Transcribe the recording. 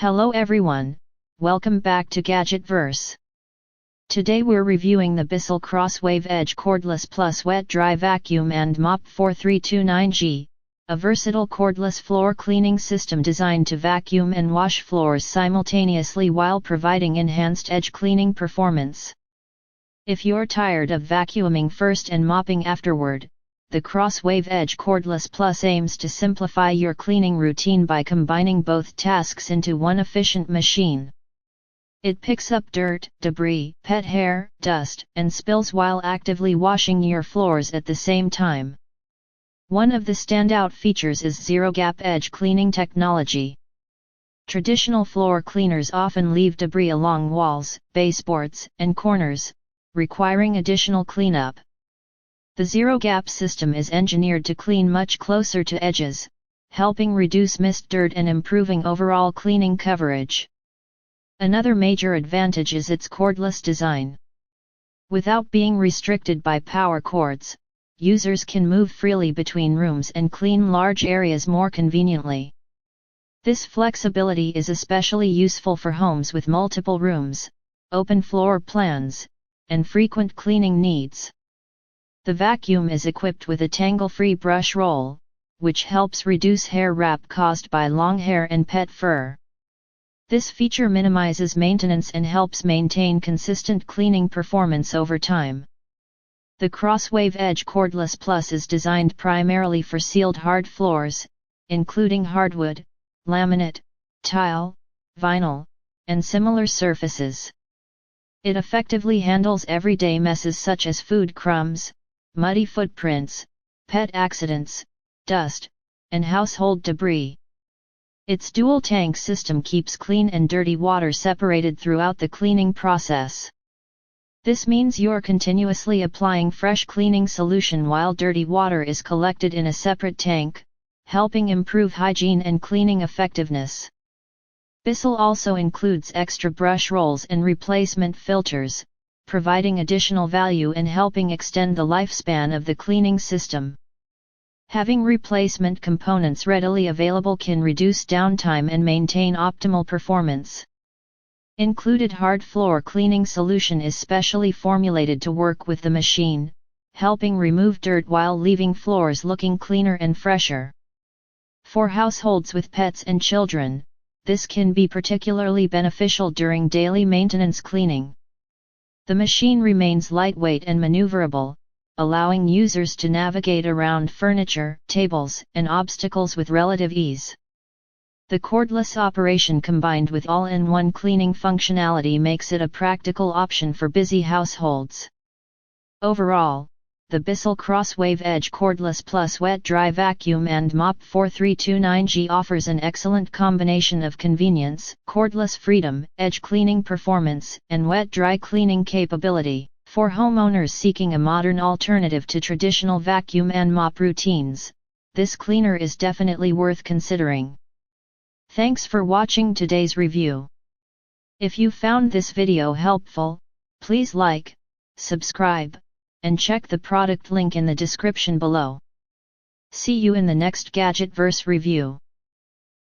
Hello everyone, welcome back to Gadgetverse. Today we're reviewing the Bissell CrossWave Edge Cordless Plus Wet Dry Vacuum and Mop 4329G, a versatile cordless floor cleaning system designed to vacuum and wash floors simultaneously while providing enhanced edge cleaning performance. If you're tired of vacuuming first and mopping afterward, the CrossWave Edge Cordless Plus aims to simplify your cleaning routine by combining both tasks into one efficient machine. It picks up dirt, debris, pet hair, dust, and spills while actively washing your floors at the same time. One of the standout features is ZeroGap Edge Cleaning Technology. Traditional floor cleaners often leave debris along walls, baseboards, and corners, requiring additional cleanup. The ZeroGap system is engineered to clean much closer to edges, helping reduce missed dirt and improving overall cleaning coverage. Another major advantage is its cordless design. Without being restricted by power cords, users can move freely between rooms and clean large areas more conveniently. This flexibility is especially useful for homes with multiple rooms, open floor plans, and frequent cleaning needs. The vacuum is equipped with a Tangle-Free Brush Roll, which helps reduce hair wrap caused by long hair and pet fur. This feature minimizes maintenance and helps maintain consistent cleaning performance over time. The CrossWave Edge Cordless Plus is designed primarily for sealed hard floors, including hardwood, laminate, tile, vinyl, and similar surfaces. It effectively handles everyday messes such as food crumbs, muddy footprints, pet accidents, dust, and household debris. Its dual-tank system keeps clean and dirty water separated throughout the cleaning process. This means you're continuously applying fresh cleaning solution while dirty water is collected in a separate tank, helping improve hygiene and cleaning effectiveness. Bissell also includes extra brush rolls and replacement filters, providing additional value and helping extend the lifespan of the cleaning system. Having replacement components readily available can reduce downtime and maintain optimal performance. Included hard floor cleaning solution is specially formulated to work with the machine, helping remove dirt while leaving floors looking cleaner and fresher. For households with pets and children, this can be particularly beneficial during daily maintenance cleaning. The machine remains lightweight and maneuverable, allowing users to navigate around furniture, tables, and obstacles with relative ease. The cordless operation combined with all-in-one cleaning functionality makes it a practical option for busy households. Overall, the Bissell CrossWave Edge Cordless Plus Wet Dry Vacuum and Mop 4329G offers an excellent combination of convenience, cordless freedom, edge cleaning performance, and wet-dry cleaning capability. For homeowners seeking a modern alternative to traditional vacuum and mop routines, this cleaner is definitely worth considering. Thanks for watching today's review. If you found this video helpful, please like, subscribe, and check the product link in the description below. See you in the next Gadgetverse review.